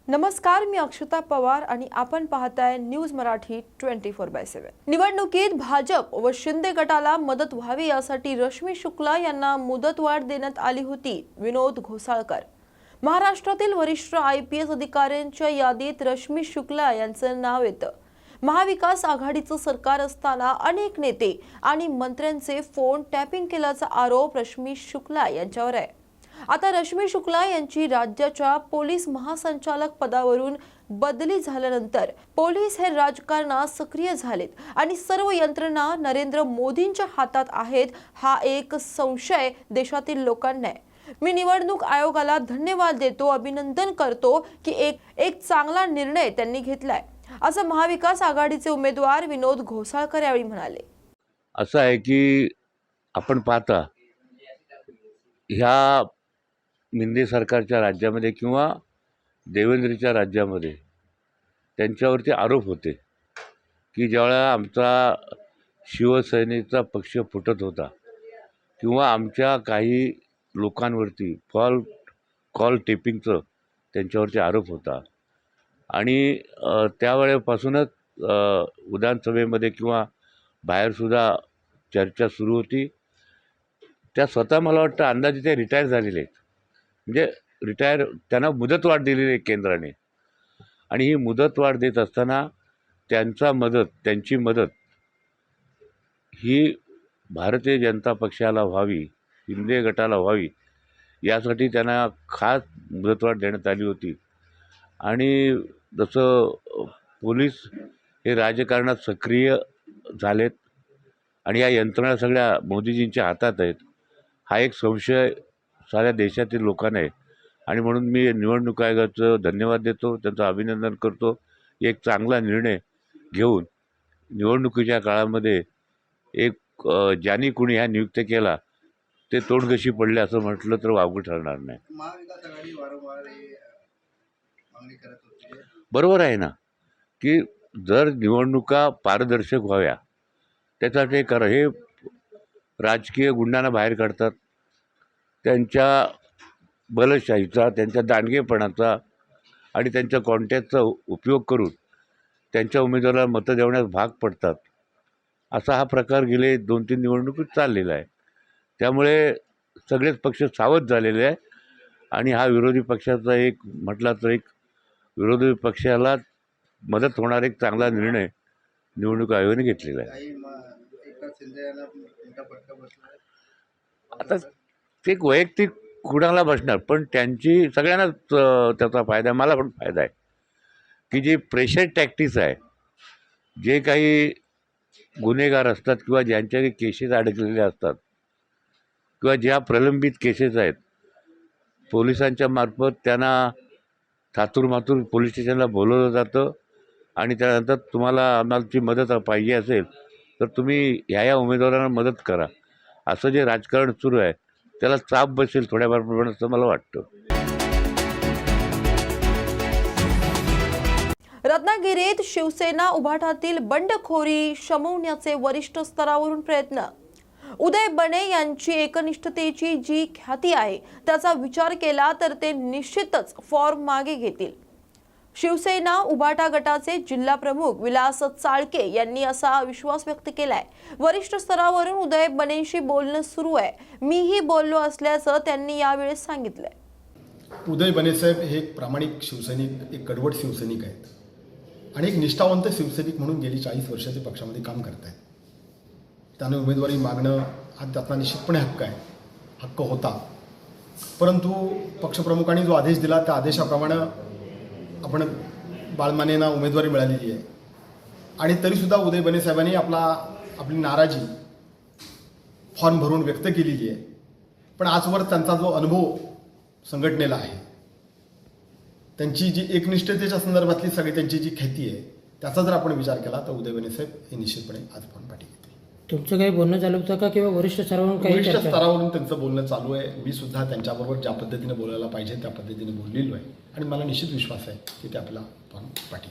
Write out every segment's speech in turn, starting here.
नमस्कार, मी अक्षता पवार आणि आपण पाहताय न्यूज मराठी 24/7। निवडणुकीत भाजप व शिंदे गटाला मदत व्हावी यासाठी रश्मी शुक्ला यांना मुदतवाढ देण्यात आली होती। विनोद घोसाळकर महाराष्ट्रातील वरिष्ठ IPS अधिकाऱ्यांच्या यादीत रश्मी शुक्ला यांचं नाव येतं। महाविकास आघाडीचं सरकार असताना अनेक नेते आणि मंत्र्यांचे फोन टॅपिंग केल्याचा आरोप रश्मी शुक्ला यांच्यावर आहे। आता रश्मी शुक्ला यांची राज्याच्या पोलीस महासंचालक पदावरून बदली झाल्यानंतर पोलीस हे राजकारणात सक्रिय झालेत आणि सर्व यंत्रणा नरेंद्र मोदींच्या हातात आहेत हा एक संशय देशातील लोकांना आहे। मी निवडणूक आयोगाला धन्यवाद देतो, अभिनंदन करतो की एक चांगला निर्णय त्यांनी घेतलाय, असं महाविकास आघाडीचे उमेदवार विनोद घोसाळकर यावेळी म्हणाले। असं आहे की आपण पाहता ह्या शिंदे सरकारच्या राज्यामध्ये किंवा देवेंद्रच्या राज्यामध्ये त्यांच्यावरती आरोप होते की ज्यावेळेला आमचा शिवसेनेचा पक्ष फुटत होता किंवा आमच्या काही लोकांवरती कॉल टेपिंगचं त्यांच्यावरती आरोप होता आणि त्यावेळेपासूनच विधानसभेमध्ये किंवा बाहेरसुद्धा चर्चा सुरू होती। त्या स्वतः मला वाटतं अंदाजे ते रिटायर झालेले आहेत, म्हणजे त्यांना मुदतवाढ दिलेली आहे केंद्राने आणि ही मुदतवाढ देत असताना त्यांची मदत ही भारतीय जनता पक्षाला व्हावी, शिंदे गटाला व्हावी यासाठी त्यांना खास मुदतवाढ देण्यात आली होती। आणि जसं पोलीस हे राजकारणात सक्रिय झालेत आणि या यंत्रणा सगळ्या मोदीजींच्या हातात आहेत हा एक संशय साऱ्या देशातील लोकांना आहे आणि म्हणून मी निवडणूक आयोगाचं धन्यवाद देतो, त्यांचं अभिनंदन करतो। एक चांगला निर्णय घेऊन निवडणुकीच्या काळामध्ये ज्यांनी कुणी ह्या नियुक्त केला ते तोंडघशी पडले असं म्हटलं तर वावगं ठरणार नाही। महाविकास आघाडी वारंवार मागणी करत होती। बरोबर आहे ना की जर निवडणुका पारदर्शक व्हाव्या त्यासाठी हे राजकीय गुंडांना बाहेर काढतात, त्यांच्या बलशाहीचा, त्यांच्या दांडगेपणाचा आणि त्यांच्या कॉन्टॅक्टचा उपयोग करून त्यांच्या उमेदवाराला मतं देण्यास भाग पडतात। असा हा प्रकार गेले 2-3 निवडणुकीत चाललेला आहे। त्यामुळे सगळेच पक्ष सावध झालेले आहे आणि हा विरोधी पक्षाचा म्हटला तर विरोधी पक्षाला मदत होणारा एक चांगला निर्णय निवडणूक आयोगाने घेतलेला आहे। आता ते वैयक्तिक कुणाला बसणार, पण त्यांची सगळ्यांनाच त्याचा फायदा, मला पण फायदा आहे की जी प्रेशर टॅक्टिक्स आहे, जे काही गुन्हेगार असतात किंवा ज्यांच्या काही केसेस अडकलेल्या असतात किंवा ज्या प्रलंबित केसेस आहेत, पोलिसांच्या मार्फत त्यांना थातूरमातूर पोलीस स्टेशनला बोलवलं जातं आणि त्यानंतर तुम्हाला आम्हाला मदत पाहिजे असेल तर तुम्ही ह्या उमेदवारांना मदत करा, असं जे राजकारण सुरू आहे त्याला चाप बसेल थोड्याफार प्रमाणात असं मला वाटतं। रत्नागिरीत शिवसेना उभाटातील बंडखोरी शमवण्याचे वरिष्ठ स्तरावरून प्रयत्न। उदय बने यांची एकनिष्ठतेची जी ख्याती आहे त्याचा विचार केला तर ते निश्चितच फॉर्म मागे घेतील। शिवसेना उभाटा गटाचे जिल्हा प्रमुख विलास चाळके यांनी असा विश्वास व्यक्त केलाय। वरिष्ठ स्तरावरून उदय बनेंशी बोलणं सुरू आहे, मीही बोललो असल्याचं त्यांनी यावेळी सांगितलंय। उदय बने साहेब हे एक प्रामाणिक शिवसैनिक, एक कडवट शिवसैनिक आहेत आणि एक निष्ठावंत शिवसैनिक म्हणून गेली 40 वर्षाचे पक्षामध्ये काम करत आहेत। त्याने उमेदवारी मागणं हा त्याचा निश्चितपणे हक्क होता, परंतु पक्षप्रमुखांनी जो आदेश दिला त्या आदेशाप्रमाणे आपण बाळमानेंना उमेदवारी मिळालेली आहे आणि तरीसुद्धा उदय बने साहेबांनी आपली नाराजी फॉर्म भरून व्यक्त केलेली आहे। पण आजवर त्यांचा जो अनुभव संघटनेला आहे, त्यांची जी एकनिष्ठतेच्या संदर्भातली सगळी त्यांची जी ख्याती आहे त्याचा जर आपण विचार केला तर उदय बने साहेब हे निश्चितपणे आज फॉर्म पाठी घेतील। तुमचं काही बोलणं चालू होतं का किंवा वरिष्ठ स्तरावरून काही वरिष्ठ स्तरावरून त्यांचं बोलणं चालू आहे। मी सुद्धा त्यांच्याबरोबर ज्या पद्धतीने बोलायला पाहिजे त्या पद्धतीने बोललेलो आहे आणि मला निश्चित विश्वास आहे की ते आपला फॉर्म पाठी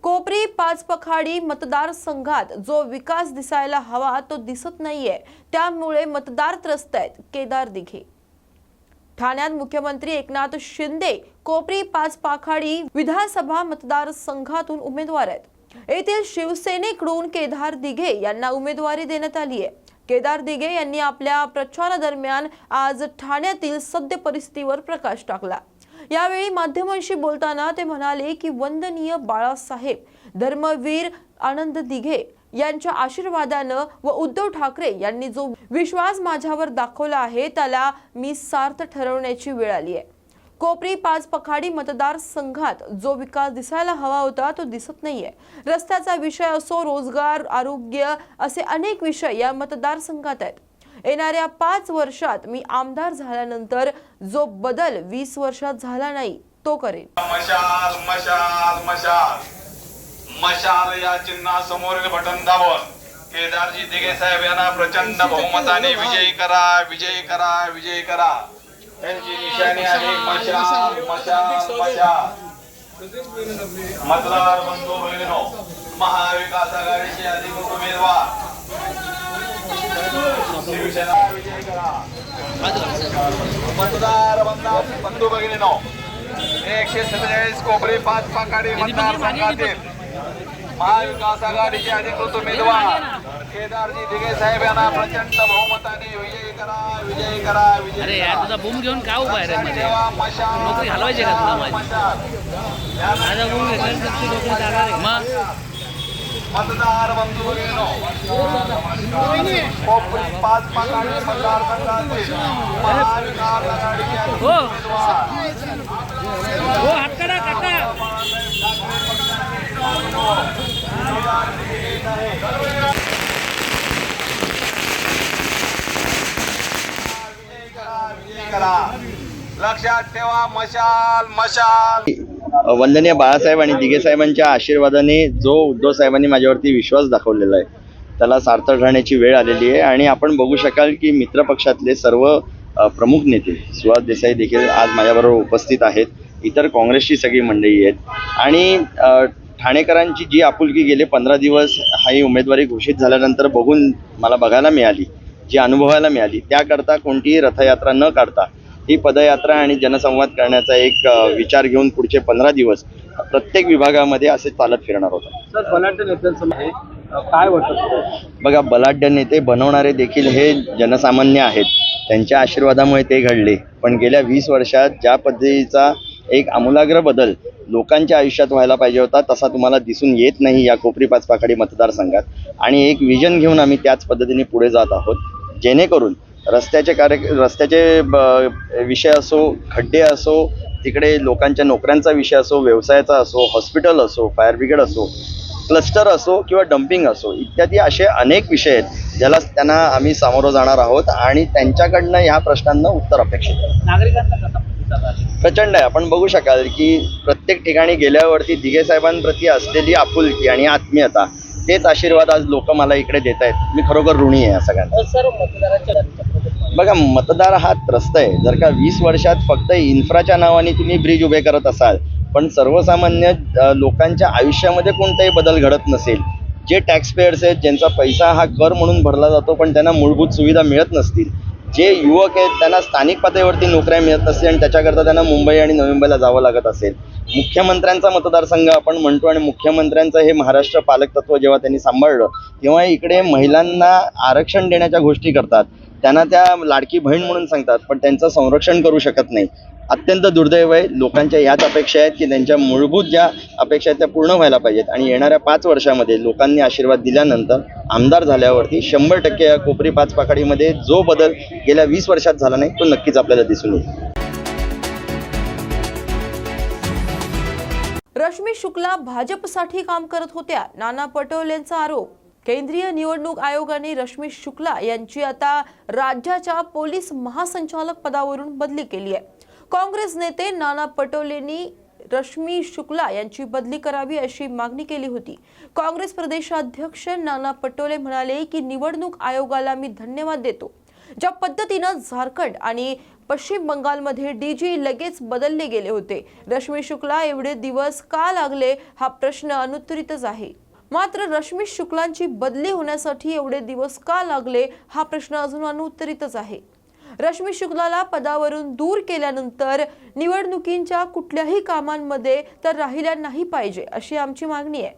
कोपरी पाचपखाडी मतदारसंघात जो विकास दिसायला हवा तो दिसत नाहीये, त्यामुळे मतदार त्रस्त आहेत। केदार दिघे ठाण्यात मुख्यमंत्री एकनाथ शिंदे कोपरी पाच पाखाडी विधानसभा मतदारसंघातून उमेदवार आहेत। येथील शिवसेनेकडून केदार दिघे यांना उमेदवारी देण्यात आली आहे। केदार दिघे यांनी आपल्या प्रचारादरम्यान आज ठाण्यातील सद्य परिस्थितीवर प्रकाश टाकला। यावेळी माध्यमांशी बोलताना ते म्हणाले की वंदनीय बाळासाहेब, धर्मवीर आनंद दिघे यांच्या आशीर्वादानं व उद्धव ठाकरे यांनी जो विश्वास माझ्यावर दाखवला आहे त्याला मी सार्थ ठरवण्याची वेळ आली आहे। कोपरी पाच पखाडी मतदारसंघात जो विकास दिसायला हवा होता तो दिसत नाहीये। रस्त्याचा विषय असो, रोजगार, आरोग्य असे अनेक विषय या मतदारसंघात आहेत। येणाऱ्या 5 वर्षात मी आमदार झाल्यानंतर जो बदल 20 वर्षात झाला नाही तो करेन। मशाल मशाल मशाल मशाल या चिन्हासमोरील बटन दाबून केदारजी दिघे साहेब यांना प्रचंड बहुमताने विजयी करा, विजयी करा, विजयी करा। त्यांची निशाणी आहे मशाल मशाल मशाल। मतदार बंधू भगिनींनो, महाविकास आघाडीचे अधिकृत उमेदवार शिवसेना विजयी करा। मतदार बंधू भगिनींनो, 147 कोपरी पाच पाखाडी मतदारसंघातील महाविकास आघाडीचे अधिकृत उमेदवार केदारजी दिघे साहेब यांना प्रचंड बहुमताने विजयी करा, विजयी करा, विजयी अरे यार तुझा बूम घेऊन का उभा आहे रे मध्ये? मशाल नोकरी हलवायची का तुला माझी? माझा बूम घेतल्यावर तुझी नोकरी जाणार आहे मग? मतदार बंधू भगिनींनो, कोपरी पाच पाखाडी मतदारसंघातील महाविकास आघाडीचे अधिकृत हो उमेदवार हो हात करा काका। लक्षात ठेवा, मशाल मशाल। वंदनीय बाळासाहेब आणि दिघे साहेबांच्या आशीर्वादाने जो उद्धव साहेबांनी माझ्यावरती विश्वास दाखवलेला आहे त्याला सार्थ ठरण्याची वेळ आलेली आहे। आणि आपण बघू शकाल की मित्रपक्षातले सर्व प्रमुख नेते, सुहास देसाई देखील आज माझ्याबरोबर उपस्थित आहेत, इतर काँग्रेसची सगळी मंडळी आहेत। आणि ठाणेकरांची जी आपुलकी गेले 15 दिवस ही उमेदवारी घोषित झाल्यानंतर मला बघायला मिळाली, जी अनुभवायला मिळाली, त्याकरता कोणतीही रथयात्रा न काढता ही पदयात्रा आणि जनसंवाद करण्याचा एक विचार घेऊन पुढचे 15 दिवस प्रत्येक विभागामध्ये असे चालत फिरणार होता। सर, बलाढ्य नेत्यांसमोर काय वाटतं? बघा, बलाढ्य नेते बनवणारे देखील हे जनसामान्य आहेत, त्यांच्या आशीर्वादामुळे ते घडले। पण गेल्या 20 वर्षात ज्या पद्धतीचा एक आमूलाग्र बदल लोकांच्या आयुष्यात व्हायला पाहिजे होता तसा तुम्हाला दिसून येत नाही या कोपरी पाच पाखाडी मतदारसंघात। आणि एक विजन घेऊन आम्ही त्याच पद्धतीने पुढे जात आहोत, जेणेकरून रस्त्याचे विषय असो, खड्डे असो, तिकडे लोकांच्या नोकऱ्यांचा विषय असो, व्यवसायाचा असो, हॉस्पिटल असो, फायर ब्रिगेड असो, क्लस्टर असो किंवा डम्पिंग असो, इत्यादी असे अनेक विषय आहेत ज्याला त्यांना आम्ही सामोरं जाणार आहोत आणि त्यांच्याकडनं ह्या प्रश्नांना उत्तर अपेक्षित आहे। नागरिकांचा कसा प्रतिसाद आहे? प्रचंड आहे। आपण बघू शकाल की प्रत्येक ठिकाणी गेल्यावरती दिघे साहेबांप्रती असलेली आपुलकी आणि आत्मीयता, तेच आशीर्वाद आज लोक मला इकडे देत आहेत। मी खरोखर ऋणी आहे या सगळ्यांना। सर, मतदारांच्या बघा, मतदार हा त्रस्त आहे। जर का 20 वर्षात फक्त इन्फ्राच्या नावाने तुम्ही ब्रिज उभे करत असाल पण सर्वसामान्य लोकांच्या आयुष्यामध्ये कोणताही बदल घडत नसेल, जे टॅक्स पेयर्स आहेत ज्यांचा पैसा हा कर म्हणून भरला जातो पण त्यांना मूलभूत सुविधा मिळत नसतील, जे युवक आहेत त्यांना स्थानिक पातळीवरती नोकऱ्या मिळत नसतील आणि त्याच्याकरता त्यांना मुंबई आणि नवी मुंबईला जावं लागत असेल, मुख्यमंत्र्यांचा मतदारसंघ आपण म्हणतो आणि मुख्यमंत्र्यांचं हे महाराष्ट्र पालकतत्व जेव्हा त्यांनी सांभाळलं तेव्हा इकडे महिलांना आरक्षण देण्याच्या गोष्टी करतात, त्यांना त्या लाडकी बहीण म्हणून सांगतात पण त्यांचं संरक्षण करू शकत नाही। अत्यंत दुर्दैव आहे। लोकांच्या याच अपेक्षा आहेत की त्यांच्या मूलभूत ज्या अपेक्षा आहेत त्या पूर्ण व्हायला पाहिजेत आणि येणाऱ्या 5 वर्षामध्ये लोकांनी आशीर्वाद दिल्यानंतर आमदार झाल्यावरती 100% या कोपरी पाच पाखाडीमध्ये जो बदल गेल्या 20 वर्षात झाला नाही तो नक्कीच आपल्याला दिसून येईल। रश्मी शुक्ला भाजपसाठी काम करत होत्या, नाना पटोलेंचा आरोप। केंद्रीय निवडणूक आयोगाने रश्मी शुक्ला यांची आता राज्याच्या पोलीस महासंचालक पदावरून बदली केली आहे। काँग्रेस नेते नाना पटोलेंनी रश्मी शुक्ला यांची बदली करावी अशी मागणी केली होती। काँग्रेस प्रदेशाध्यक्ष नाना पटोले म्हणाले की निवडणूक आयोगाला मी धन्यवाद देतो, ज्या पद्धतीने झारखंड आणि पश्चिम बंगालमध्ये डीजी लगेच बदलले गेले होते। रश्मी शुक्ला एवढे दिवस का लागले हा प्रश्न अनुत्तरितच आहे। मात्र रश्मी शुक्लांची बदली होण्यासाठी एवढे दिवस का लागले हा प्रश्न अजून अनुत्तरितच आहे। रश्मी शुक्लाला पदावरून दूर केल्यानंतर निवडणुकींच्या कुठल्याही कामांमध्ये तर राहिल्या नाही पाहिजे अशी आमची मागणी आहे.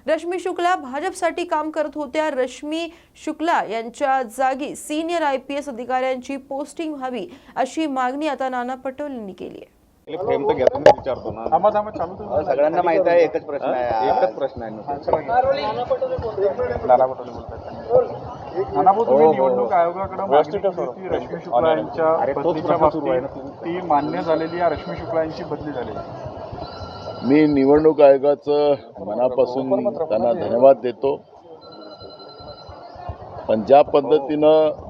रश्मी शुक्ला भाजपसाठी काम करत होत्या. रश्मी शुक्ला यांच्या जागी सिनियर IPS अधिकाऱ्यांची पोस्टिंग व्हावी अशी मागणी आता नाना पटोलेंनी केली आहे. फ्रेम तर घेतो मी विचारतो ना. सगळ्यांना माहित आहे एकच प्रश्न आहे. एकच प्रश्न आहे. नाना पटोले बोलतात. नाना भाऊ, तुम्ही निवडणूक आयोगाकडे मागणी केली होती रश्मी शुक्ला यांच्या बदलीच्या बाबतीत. ती मान्य झालेली आहे. रश्मी शुक्ला यांची बदली झालेली. मी निवडणूक आयोगाचं मनापासून त्यांना धन्यवाद देतो. पण ज्या पद्धतीनं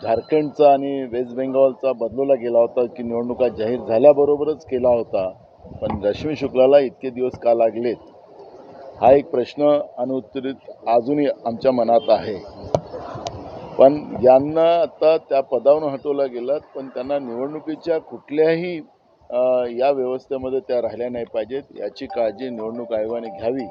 झारखंडचा आणि वेस्ट बेंगॉलचा बदलवला गेला होता की निवडणुका जाहीर झाल्याबरोबरच केला होता, पण रश्मी शुक्लाला इतके दिवस का लागलेत हा एक प्रश्न अनुत्तरित अजूनही आमच्या मनात आहे. पण यांना आता त्या पदावरून हटवलं गेलं, पण त्यांना निवडणुकीच्या कुठल्याही या व्यवस्थेमध्ये त्या राहिल्या नाही पाहिजेत याची काळजी निवडणूक आयोगाने घ्यावी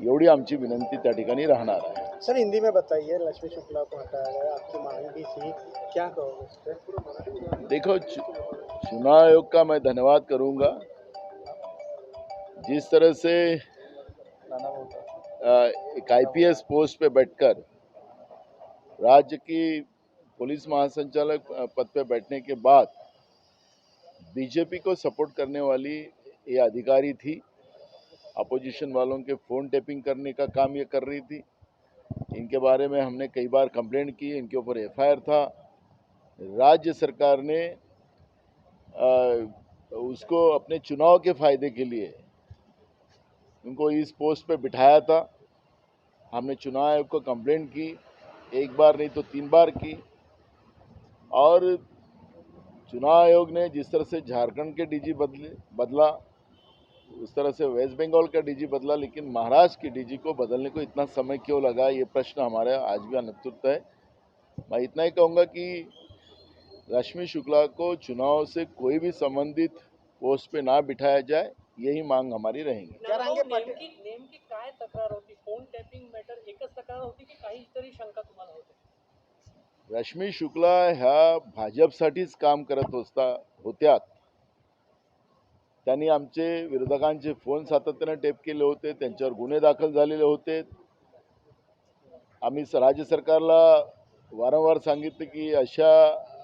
एवढी आमची विनंती त्या ठिकाणी राहणार आहे. सर, हिंदी में बताइए, रश्मी शुक्ला को हटाया गया, आपकी मांग भी थी, क्या कहोगे? देखो, चुनाव आयोग का मैं धन्यवाद करूंगा. जिस तरह से एक IPS पोस्ट पे बैठकर राज्य की पुलिस महासंचालक पद पे बैठने के बाद बीजेपी को सपोर्ट करने वाली ये अधिकारी थी. अपोजिशन वालों के फ़ोन टैपिंग करने का काम ये कर रही थी. इनके बारे में हमने कई बार कंप्लेंट की, इनके ऊपर FIR था. राज्य सरकार ने उसको अपने चुनाव के फ़ायदे के लिए उनको इस पोस्ट पे बिठाया था. हमने चुनाव आयोग को कंप्लेंट की, एक बार नहीं तो 3 बार की. और चुनाव आयोग ने जिस तरह से झारखंड के DG बदला, उस तरह से वेस्ट बंगाल का DG बदला, लेकिन महाराष्ट्र की DG को बदलने को इतना समय क्यों लगा, ये प्रश्न हमारे आज भी अनुत्तरित है. मैं इतना ही कहूँगा कि रश्मी शुक्ला को चुनाव से कोई भी संबंधित पोस्ट पे ना बिठाया जाए, यही मांग हमारी रहेगी. नेमकी काय तक्रार होती? फोन टॅपिंग मॅटर एकच तक्रार होती की काहीतरी शंका तुम्हाला होती? रश्मी शुक्ला ह्या भाजपसाठीच काम करत होत्या. त्यांनी आमचे विरोधकांचे फोन सातत्याने टेप केले होते, त्यांच्यावर गुन्हे दाखल झालेले होते. आम्ही राज्य सरकारला वारंवार सांगितले की अशा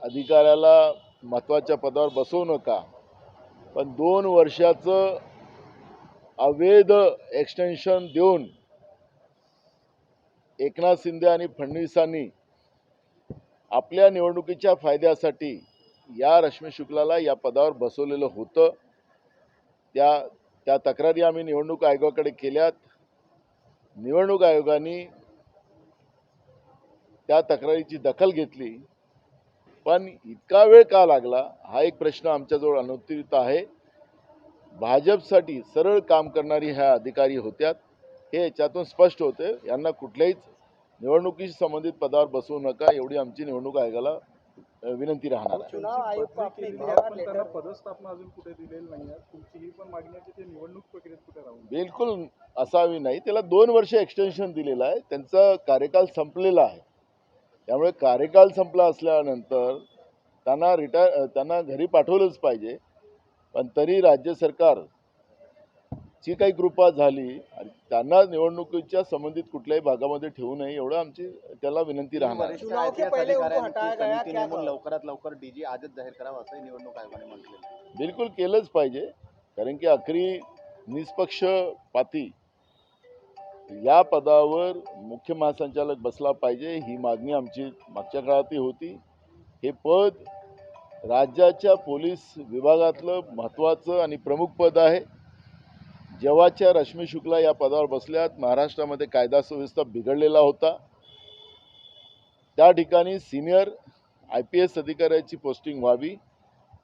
अधिकाऱ्याला महत्त्वाच्या पदावर बसवू नका. पण 2 वर्षाचं अवैध एक्सटेन्शन देऊन एकनाथ शिंदे आणि फडणवीसांनी आपल्या निवडणुकीच्या फायद्यासाठी या रश्मी शुक्लाला या पदावर बसवलेलं होतं. त्या तक्रारी आम्ही निवडणूक आयोगाकडे केल्यात. निवडणूक आयोगाने त्या तक्रारीची दखल घेतली, पण इतका वेळ का लागला हा एक प्रश्न आमच्याजवळ अनुत्तरित आहे. भाजपसाठी सरळ काम करणारी ह्या अधिकारी होत्या, हे याच्यातून स्पष्ट होते. यांना कुठल्याही निवडणुकीशी संबंधित पदावर बसवू नका एवढी आमची निवडणूक आयोगाला विनंती राहणार आहे. चुनाव आयोग को आपने त्यांना पदस्थापना अजून कुठे दिलेली नाही आहे. तुमची ही पण मागणी आहे की ते निवडणूक प्रक्रियेत कुठे राहून बिलकुल असावी नाही. त्याला 2 वर्ष एक्सटेन्शन दिलेलं आहे. त्यांचा कार्यकाल संपलेला आहे. त्यामुळे कार्यकाल संपला असल्यानंतर त्यांना घरी पाठवलंच पाहिजे. पण तरी राज्य सरकार ची काही कृपा झाली आणि त्यांना निवडणुकीच्या संबंधित कुठल्याही भागामध्ये ठेवू नये एवढं आमची त्याला विनंती राहणार. चुनाव के पहले उनको हटाया गया, क्या लवकरात लवकर DG आजच जाहीर करावा असं निवडणूक आयोगाने म्हटलं. बिलकुल केलंच पाहिजे, कारण की अखेरी निष्पक्षपाती या पदावर मुख्य महासंचालक बसला पाहिजे ही मागणी आमची मागच्या काळातही होती. हे पद राज्याच्या पोलीस विभागातलं महत्त्वाचं आणि प्रमुख पद आहे. जेव्हाच्या रश्मी शुक्ला या पदावर बसल्यात, महाराष्ट्रामध्ये कायदा सुव्यवस्था बिघडलेला होता. त्या ठिकाणी सिनियर IPS अधिकाऱ्याची पोस्टिंग व्हावी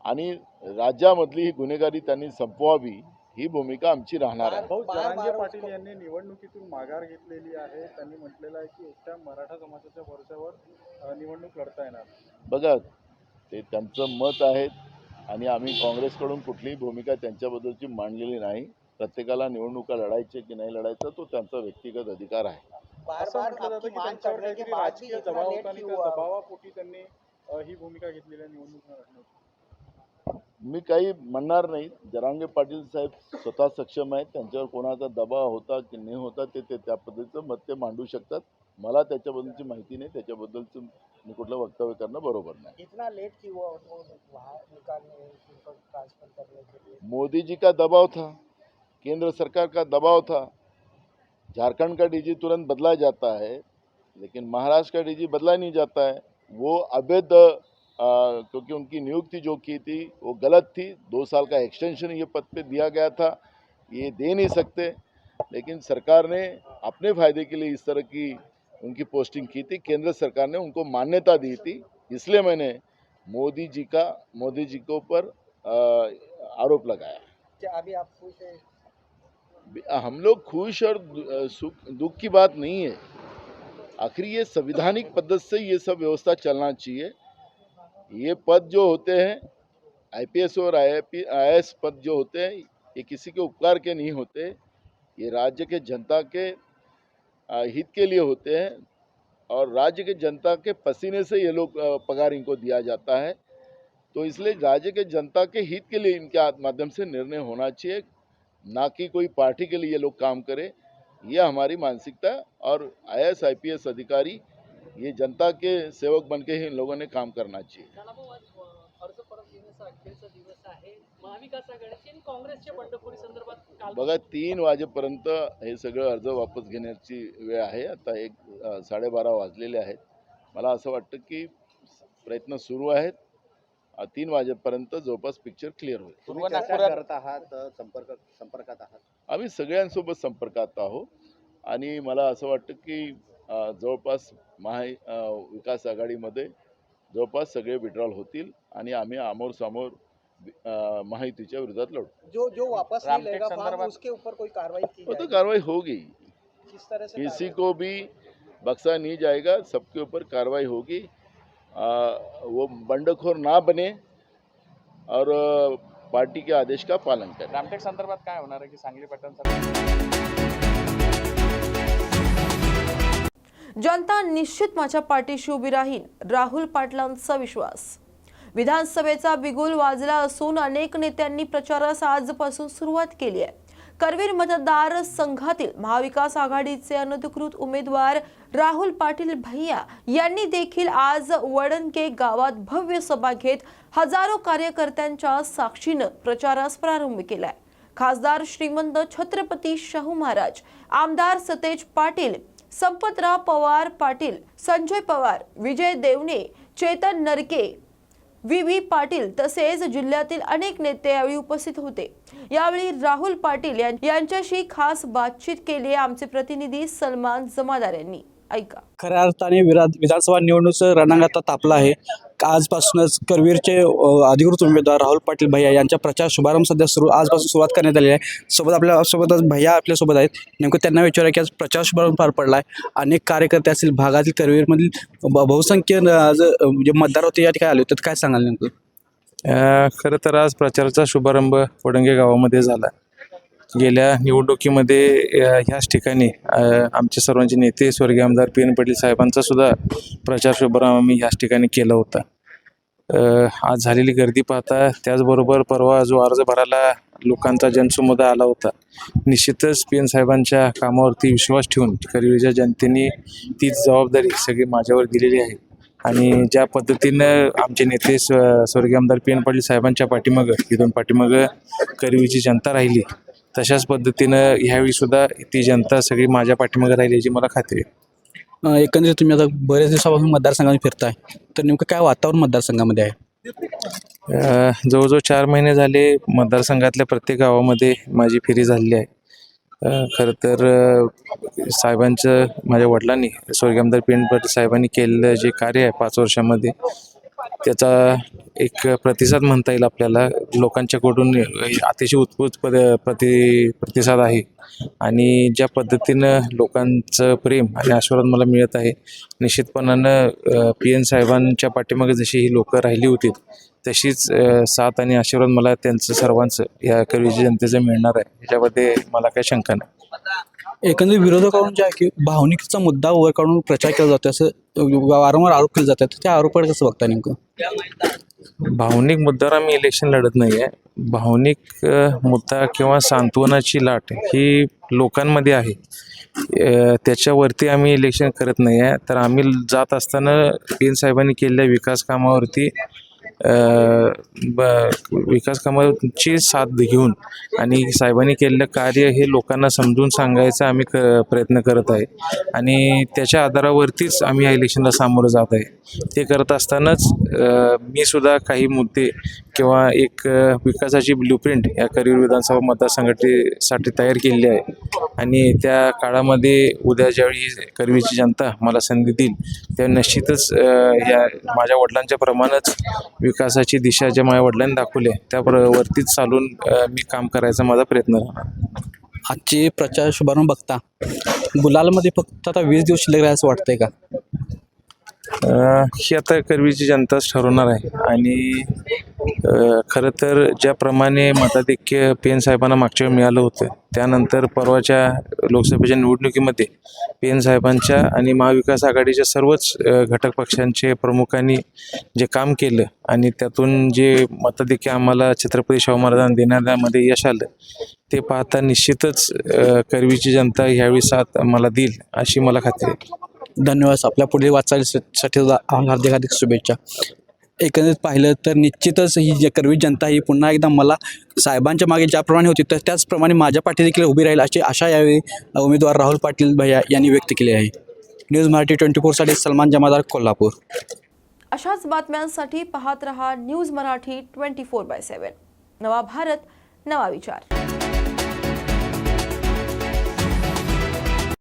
आणि राज्यामधली ही गुन्हेगारी त्यांनी संपवावी ही भूमिका आमची राहणार आहे. जरांगे पाटील यांनी निवडणुकीतून माघार घेतलेली आहे. त्यांनी म्हटलेलं आहे की एकट्या मराठा समाजाच्या भरोश्यावर निवडणूक लढता येणार. बघा, ते त्यांचं मत आहे आणि आम्ही काँग्रेसकडून कुठलीही भूमिका त्यांच्याबद्दलची मांडलेली नाही. प्रत्येकाला निवडणुका लढायची की नाही लढायचं तो त्यांचा व्यक्तिगत अधिकार आहे. असं म्हटलं जातं की त्यांच्यावर काहीतरी राजकीय दबाव होता आणि त्या दबावापोटी त्यांनी ही भूमिका घेतलेली आहे निवडणूक न लढण्याची. मी काही म्हणणार नाही. जरांगे पाटील साहेब स्वतः सक्षम आहेत. त्यांच्यावर कोणाचा दबाव होता की नाही होता ते त्या पद्धतीचं मत ते मांडू शकतात. मला त्याच्याबद्दलची माहिती नाही. त्याच्याबद्दलचं मी कुठलं वक्तव्य करणं बरोबर नाही. इतना लेट क्यों हुआ उनको वहाँ निकालने ट्रांसफर करने के लिए? मोदी जी का दबाव था, केंद्र सरकार का दबाव था. झारखंड का डीजी तुरंत बदला जाता है, लेकिन महाराष्ट्र का डीजी बदला नहीं जाता है. वो अवैध क्योंकि उनकी नियुक्ति जो की थी वो गलत थी. 2 साल का एक्सटेंशन ये पद पे दिया गया था, ये दे नहीं सकते. लेकिन सरकार ने अपने फायदे के लिए इस तरह की उनकी पोस्टिंग की थी. केंद्र सरकार ने उनको मान्यता दी थी. इसलिए मैंने मोदी जी के ऊपर आरोप लगाया. क्या अभी आप खुश हैं? हम लोग खुश और दुख की बात नहीं है. आखिर ये संविधानिक पद्धति से ये सब व्यवस्था चलना चाहिए. ये पद जो होते हैं आईपीएस और आईएएस पद जो होते हैं ये किसी के उपकार के नहीं होते. ये राज्य के जनता के हित के लिए होते हैं और राज्य के जनता के पसीने से ये लोग पगार इनको दिया जाता है. तो इसलिए राज्य के जनता के हित के लिए इनके माध्यम से निर्णय होना चाहिए, ना कि कोई पार्टी के लिए ये लोग काम करे. ये हमारी मानसिकता है और आईएएस आईपीएस अधिकारी ये जनता के सेवक बन के ही इन लोगों ने काम करना चाहिए. नानाभाऊ, आज अर्ज परत घेण्याचा अखेरचा दिवस आहे. महाविकास आघाडीची आणि काँग्रेसच्या बंडखोरी संदर्भात काल बघा 3 वाजेपर्यंत हे सगळं अर्ज वापस घेण्याची वेळ आहे. आता 12:30 वाजलेले आहेत. मला असं वाटतं की प्रयत्न सुरू आहेत. 3 वाजेपर्यंत जवळपास पिक्चर क्लिअर होईल. संपर्कात आहात. आम्ही सगळ्यांसोबत संपर्कात आहोत आणि मला असं वाटतं की जवळपास विकास आघाडीमध्ये जवळपास सगळे विड्रॉल होतील आणि आम्ही आमोर महायुतीच्या विरोधात लढू. जो वापस नहीं लेगा फॉर्म उसके ऊपर कोई कार्रवाई की वो तो कार्रवाई होगी. किस तरह से किसी को भी बख्शा नहीं जाएगा. सबके ऊपर कार्रवाई होगी. वो बंडखोर ना बने और पार्टी के आदेश का पालन करें. रामटेक संदर्भात काय होणार आहे की सांगली पट्ट्यांचा जनता निश्चित माझ्या पाठीशी उभी राहील, राहुल पाटलांचा विश्वास. विधानसभेचा बिगुल वाजला असून अनेक नेत्यांनी प्रचारास आजपासून सुरुवात केली आहे. करवीर मतदार संघातील महाविकास आघाडीचे अनधिकृत उमेदवार राहुल पाटील भैया यांनी देखील आज वडणके गावात भव्य सभा घेत हजारो कार्यकर्त्यांच्या साक्षीनं प्रचारास प्रारंभ केलाय. खासदार श्रीमंत छत्रपती शाहू महाराज, आमदार सतेज पाटील, संपतराव पवार पाटील, संजय पवार, विजय देवणे, चेतन नरके, व्ही पाटील तसेच जिल्ह्यातील अनेक नेते यावेळी उपस्थित होते. यावेळी राहुल पाटील यांच्याशी खास बातचीत केली आमचे प्रतिनिधी सलमान जमादार यांनी. ऐका. खऱ्या अर्थाने विधानसभा निवडणुकीचं रणांगण तापलं आहे. आजपासूनच करवीरचे अधिकृत उमेदवार राहुल पाटील भैया यांचा प्रचार शुभारंभ सध्या आजपासून सुरुवात करण्यात आली आहे. आपल्यासोबतच भैया आपल्यासोबत आहेत. नेमकं त्यांना विचारूया की आज प्रचार शुभारंभ पार पडला आहे. अनेक कार्यकर्ते असतील भागातील करवीरमधील बहुसंख्य जे मतदार होते या ठिकाणी आले होते, काय सांगाल नेमकं? खरं तर आज प्रचाराचा शुभारंभ वडंगे गावामध्ये झाला. गेल्या निवडणुकीमध्ये ह्याच ठिकाणी आमचे सर्वांचे नेते स्वर्गीय आमदार PN पाटील साहेबांचा सुद्धा प्रचार शुभारंभ आम्ही ह्याच ठिकाणी केला होता. आज झालेली गर्दी पाहता, त्याचबरोबर परवा जो अर्ज भरायला लोकांचा जनसमुदाय आला होता, निश्चितच PN साहेबांच्या कामावरती विश्वास ठेवून करवीरच्या जनतेने तीच जबाबदारी सगळी माझ्यावर दिलेली आहे. आणि ज्या पद्धतीनं आमचे नेते स्वर्गीय आमदार PN पाटील साहेबांच्या इथून पाठीमागं करवीरची जनता राहिली, तशाच पद्धतीनं ह्यावेळी सुद्धा ती जनता सगळी माझ्या पाठीमागे राहिली याची मला खात्री आहे. एकंदरीत तुम्ही आता बरेच दिवसापासून मतदारसंघात फिरताय, तर नेमकं काय वातावरण मतदारसंघामध्ये आहे? जवळजवळ 4 महिने झाले मतदारसंघातल्या प्रत्येक गावामध्ये माझी फेरी झालेली आहे. खरं तर साहेबांचं, माझ्या वडिलांनी स्वर्गीय आमदार PN पाटील साहेबांनी केलेलं जे कार्य आहे 5 वर्षामध्ये, त्याचा एक प्रतिसाद म्हणता येईल आपल्याला. लोकांच्याकडून अतिशय उत्स्फूर्त प्रतिसाद आहे आणि ज्या पद्धतीनं लोकांचं प्रेम आणि आशीर्वाद मला मिळत आहे, निश्चितपणानं PN साहेबांच्या पाठीमागे जशी ही लोकं राहिली होती तशीच साथ आणि आशीर्वाद मला त्यांचं सर्वांचं या करवीरच्या जनतेचं मिळणार आहे, याच्यामध्ये मला काही शंका नाही. एकंदरीत विरोधकांच्या आहे की भावनिकचा मुद्दा वर काढून प्रचार केला जातो असं वारंवार आरोप केले जातात. त्या आरोपाकडे कसं बघता नेमकं? भावनिक मुद्द्यावर आम्ही इलेक्शन लढत नाही आहे. भावनिक मुद्दा किंवा सांत्वनाची लाट ही लोकांमध्ये आहे. त्याच्यावरती आम्ही इलेक्शन करत नाही आहे. तर आम्ही जात असताना पीएन साहेबांनी केलेल्या विकास कामावरती विकास कामाची साथ घेऊन आणि साहेबांनी केलेलं कार्य हे लोकांना समजून सांगायचा आम्ही प्रयत्न करत आहे आणि त्याच्या आधारावरतीच आम्ही या इलेक्शनला सामोरं जात आहे. ते करत असतानाच मी सुद्धा काही मुद्दे किंवा एक विकासाची ब्ल्यूप्रिंट या करवीर विधानसभा मतदारसंघासाठी तयार केलेली आहे आणि त्या काळामध्ये उद्या ज्यावेळी करवीरची जनता मला संधी देईल त्या निश्चितच या माझ्या वडिलांच्या प्रमाणेच विकासाची दिशा ज्या माझ्या वडिलांनी दाखवली आहे त्यावरतीच चालून मी काम करायचा माझा प्रयत्न राहणार. आजचे प्रचार शुभारंभ बघता गुलालमध्ये फक्त आता 20 दिवस शिल्लक राहायचं वाटतंय का? ही आता करवीरची जनताच ठरवणार आहे आणि खरं तर ज्याप्रमाणे मताधिक्य पीएन साहेबांना मागच्या वेळी मिळालं होतं त्यानंतर परवाच्या लोकसभेच्या निवडणुकीमध्ये पीएन साहेबांच्या आणि महाविकास आघाडीच्या सर्वच घटक पक्षांचे प्रमुखांनी जे काम केलं आणि त्यातून जे मताधिक्य आम्हाला छत्रपती शाहू महाराजांना देण्यामध्ये यश आलं ते पाहता निश्चितच करवीरची जनता ह्यावेळी साथ मला देईल अशी मला खात्री आहे. धन्यवाद. आपल्या पुढील वाटचालीसाठी हार्दिक शुभेच्छा. एकंदरीत पाहिलं तर निश्चितच ही जी करवीर जनता ही पुन्हा एकदा मला साहेबांच्या मागे ज्याप्रमाणे होती तर त्याचप्रमाणे माझ्या पाठी देखील उभी राहील अशी आशा यावेळी उमेदवार राहुल पाटील भैया यांनी व्यक्त केली आहे. न्यूज मराठी 24साठी सलमान जमादार, कोल्हापूर. अशाच बातम्यांसाठी पाहत रहा न्यूज मराठी 24/7. नवा भारत, नवा विचार.